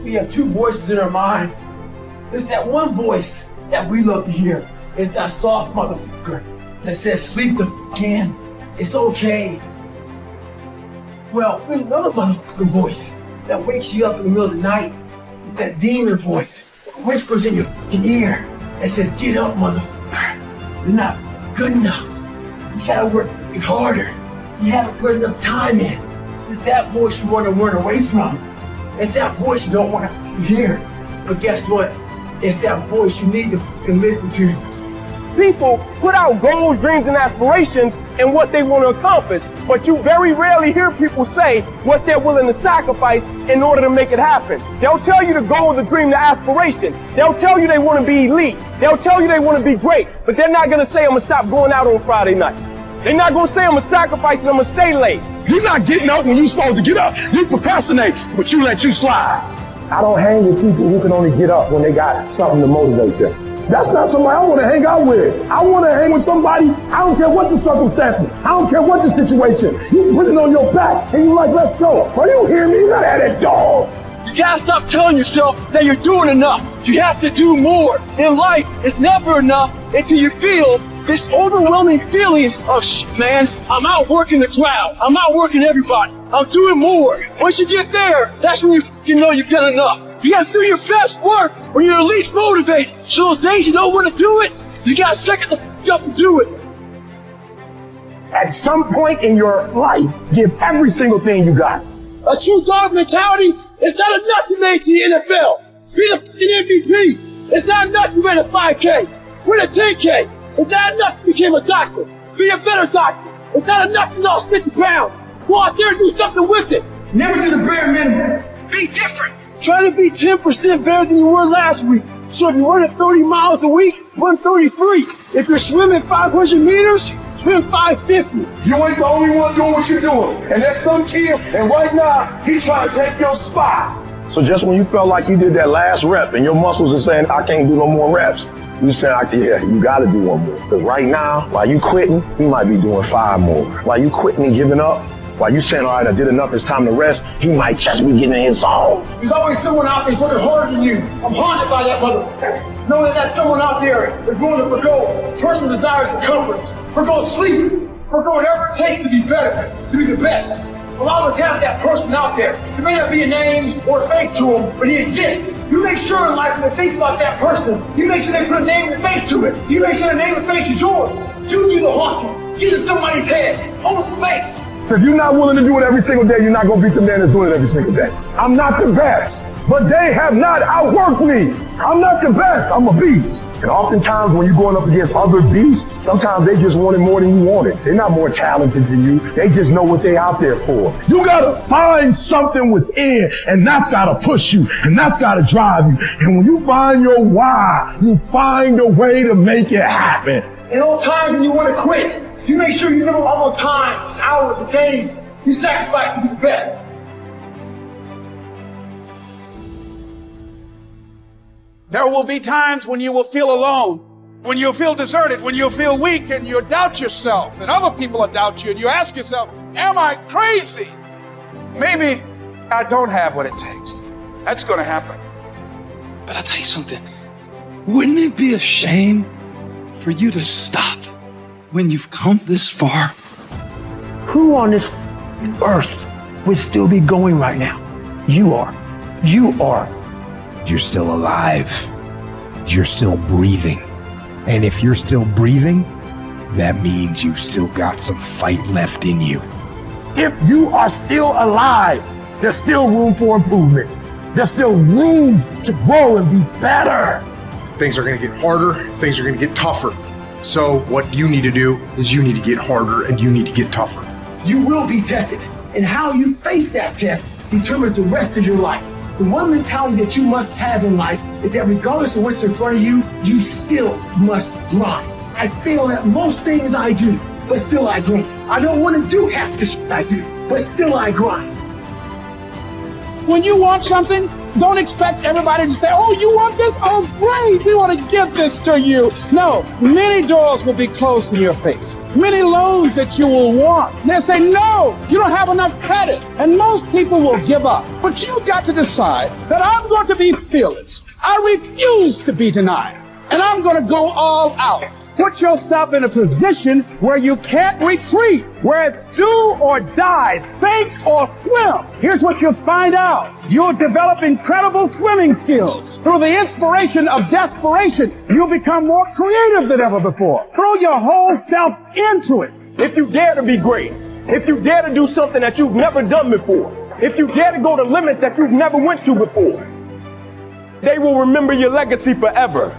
We have two voices in our mind. There's that one voice that we love to hear. It's that soft motherfucker that says, sleep the fuck in. It's okay. Well, there's another motherfucking voice that wakes you up in the middle of the night. It's that demon voice that whispers in your fucking ear and says, get up, motherfucker. You're not good enough. You gotta work harder. You haven't put enough time in. It's that voice you want to run away from. It's that voice you don't want to hear. But guess what? It's that voice you need to listen to. People put out goals, dreams, and aspirations and what they want to accomplish, but you very rarely hear people say what they're willing to sacrifice in order to make it happen. They'll tell you the goal, the dream, the aspiration. They'll tell you they want to be elite. They'll tell you they want to be great, but they're not going to say, I'm going to stop going out on Friday night. They're not going to say, I'm going to sacrifice and I'm going to stay late. You're not getting up when you're supposed to get up. You procrastinate, but you let you slide. I don't hang with people who can only get up when they got something to motivate them. That's not somebody I want to hang out with. I want to hang with somebody, I don't care what the circumstances. I don't care what the situation. You put it on your back and you're like, let's go. Are you hearing me? You gotta have that dog. You gotta stop telling yourself that you're doing enough. You have to do more. In life, it's never enough until you feel this overwhelming feeling of, man, I'm outworking the crowd. I'm outworking everybody. I'm doing more. Once you get there, that's when you know you've done enough. You gotta do your best work when you're the least motivated. So those days you don't want to do it, you gotta suck it the f up and do it. At some point in your life, give every single thing you got. A true dog mentality is not enough to make it to the NFL. Be the f***ing MVP. It's not enough you ran a 5K. Win a 10K. It's not enough you became a doctor. Be a better doctor. It's not enough you lost 50 pounds. Go out there and do something with it. Never do the bare minimum. Be different. Try to be 10% better than you were last week. So if you're running 30 miles a week, run 33. If you're swimming 500 meters, swim 550. You ain't the only one doing what you're doing. And there's some kid, and right now, he's trying to take your spot. So just when you felt like you did that last rep and your muscles are saying, I can't do no more reps, you say, yeah, you gotta do one more. Because right now, while you quitting, you might be doing 5 more. While you quitting and giving up, while you saying, all right, I did enough, it's time to rest, he might just be getting in his zone. There's always someone out there working harder than you. I'm haunted by that motherfucker. Knowing that someone out there is willing to forgo personal desires and comforts, forgo sleep, forgo whatever it takes to be better, to be the best. A lot of us have that person out there. There may not be a name or a face to him, but he exists. You make sure in life when they think about that person, you make sure they put a name and face to it. You make sure the name and face is yours. You do the haunting. Get in somebody's head. Hold space. If you're not willing to do it every single day, you're not going to beat the man that's doing it every single day. I'm not the best, but they have not outworked me. I'm not the best. I'm a beast. And oftentimes when you're going up against other beasts, sometimes they just want it more than you want it. They're not more talented than you. They just know what they're out there for. You got to find something within, and that's got to push you, and that's got to drive you. And when you find your why, you find a way to make it happen. In those times when you want to quit, you make sure you remember all those times, hours, and days you sacrificed to be the best. There will be times when you will feel alone, when you'll feel deserted, when you'll feel weak and you'll doubt yourself and other people will doubt you and you ask yourself, am I crazy? Maybe I don't have what it takes. That's going to happen. But I'll tell you something. Wouldn't it be a shame for you to stop when you've come this far? Who on this earth would still be going right now? You are. You are. You're still alive. You're still breathing. And if you're still breathing, that means you've still got some fight left in you. If you are still alive, there's still room for improvement. There's still room to grow and be better. Things are going to get harder. Things are going to get tougher. So what you need to do is you need to get harder and you need to get tougher. You will be tested, and how you face that test determines the rest of your life. The one mentality that you must have in life is that regardless of what's in front of you, you still must grind. I fail at most things I do, but still I grind. I don't want to do half the shit I do, but still I grind. When you want something, Don't expect everybody to say, oh, you want this? Oh, great, we want to give this to you. No, many doors will be closed in your face. Many loans that you will want. They'll say, no, you don't have enough credit. And most people will give up. But you've got to decide that I'm going to be fearless. I refuse to be denied. And I'm going to go all out. Put yourself in a position where you can't retreat, where it's do or die, sink or swim. Here's what you'll find out. You'll develop incredible swimming skills. Through the inspiration of desperation, you'll become more creative than ever before. Throw your whole self into it. If you dare to be great, if you dare to do something that you've never done before, if you dare to go to limits that you've never went to before, they will remember your legacy forever.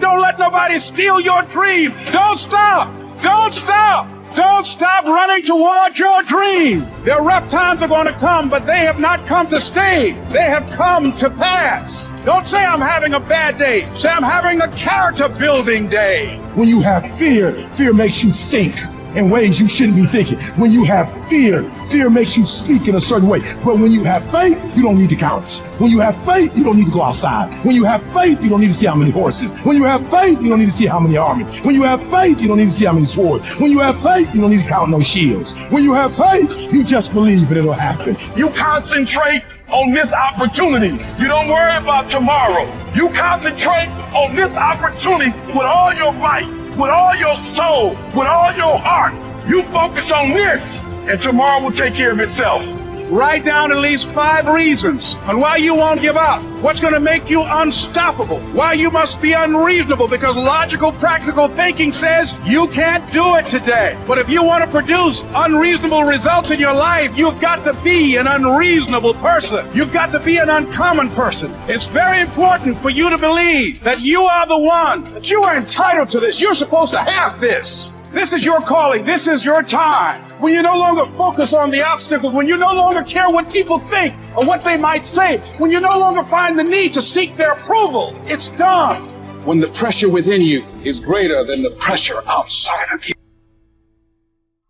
Don't let nobody steal your dream. Don't stop. Don't stop. Don't stop running towards your dream. Their rough times are going to come, but they have not come to stay. They have come to pass. Don't say I'm having a bad day. Say I'm having a character building day. When you have fear, fear makes you think in ways you shouldn't be thinking. When you have fear, fear makes you speak in a certain way. But when you have faith, you don't need to count. When you have faith, you don't need to go outside. When you have faith, you don't need to see how many horses. When you have faith, you don't need to see how many armies. When you have faith, you don't need to see how many swords. When you have faith, you don't need to count no shields. When you have faith, you just believe and it'll happen. You concentrate on this opportunity. You don't worry about tomorrow. You concentrate on this opportunity with all your might, with all your soul, with all your heart. You focus on this, and tomorrow will take care of itself. Write down at least 5 reasons on why you won't give up. What's going to make you unstoppable? Why you must be unreasonable, because logical, practical thinking says you can't do it today. But if you want to produce unreasonable results in your life, you've got to be an unreasonable person. You've got to be an uncommon person. It's very important for you to believe that you are the one, that you are entitled to this. You're supposed to have this. This is your calling. This is your time. When you no longer focus on the obstacles, when you no longer care what people think or what they might say, when you no longer find the need to seek their approval, it's done. When the pressure within you is greater than the pressure outside of you.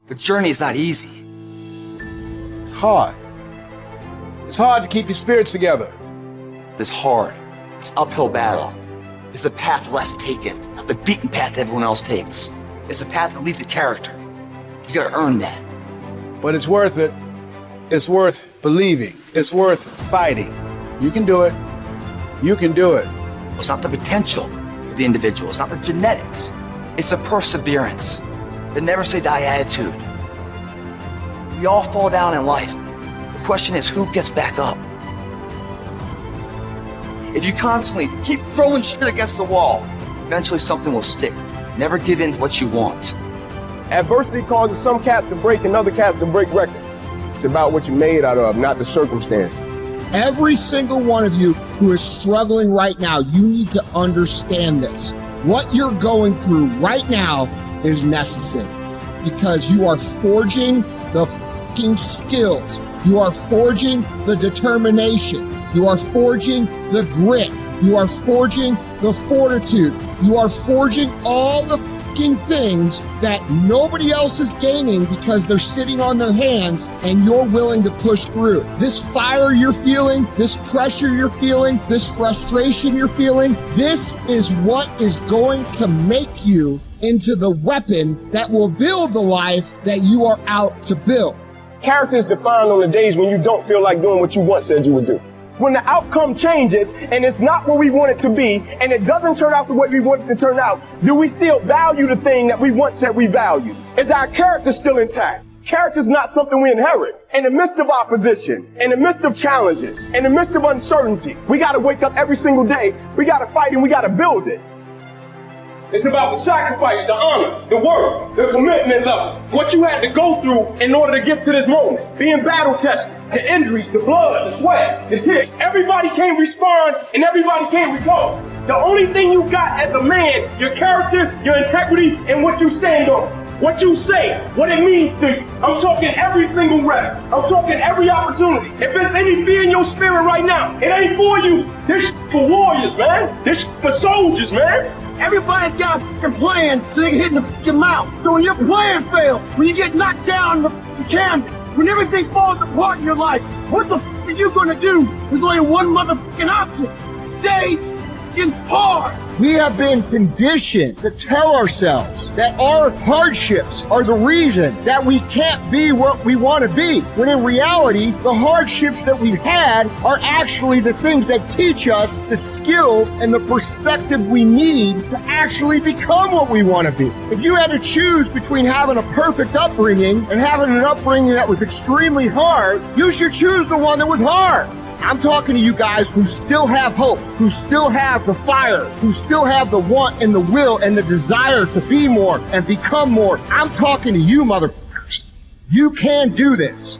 The journey is not easy. It's hard. It's hard to keep your spirits together. It's hard. It's an uphill battle. It's the path less taken, not the beaten path everyone else takes. It's a path that leads to character. You gotta earn that. But it's worth it. It's worth believing. It's worth fighting. You can do it. You can do it. It's not the potential of the individual. It's not the genetics. It's the perseverance, the never say die attitude. We all fall down in life. The question is, who gets back up? If you constantly keep throwing shit against the wall, eventually something will stick. Never give in to what you want. Adversity causes some cats to break and other cats to break records. It's about what you're made out of, not the circumstance. Every single one of you who is struggling right now, you need to understand this. What you're going through right now is necessary because you are forging the fucking skills. You are forging the determination. You are forging the grit. You are forging the fortitude. You are forging all the fucking things that nobody else is gaining because they're sitting on their hands and you're willing to push through. This fire you're feeling, this pressure you're feeling, this frustration you're feeling, this is what is going to make you into the weapon that will build the life that you are out to build. Character is defined on the days when you don't feel like doing what you once said you would do. When the outcome changes and it's not what we want it to be and it doesn't turn out the way we want it to turn out, do we still value the thing that we once said we valued? Is our character still intact? Character is not something we inherit. In the midst of opposition, in the midst of challenges, in the midst of uncertainty, we got to wake up every single day. We got to fight and we got to build it. It's about the sacrifice, the honor, the work, the commitment level. What you had to go through in order to get to this moment. Being battle tested, the injuries, the blood, the sweat, the tears. Everybody can't respond and everybody can't recover. The only thing you got as a man, your character, your integrity, and what you stand on. What you say, what it means to you. I'm talking every single rep. I'm talking every opportunity. If there's any fear in your spirit right now, it ain't for you. This for warriors, man. This for soldiers, man. Everybody's got a plan so they can hit in the mouth. So when your plan fails, when you get knocked down in the canvas. When everything falls apart in your life, what the are you gonna do? There's only one motherfucking option. Stay fucking hard. We have been conditioned to tell ourselves that our hardships are the reason that we can't be what we want to be, when in reality, the hardships that we've had are actually the things that teach us the skills and the perspective we need to actually become what we want to be. If you had to choose between having a perfect upbringing and having an upbringing that was extremely hard, you should choose the one that was hard. I'm talking to you guys who still have hope, who still have the fire, who still have the want and the will and the desire to be more and become more. I'm talking to you, motherfuckers. You can do this.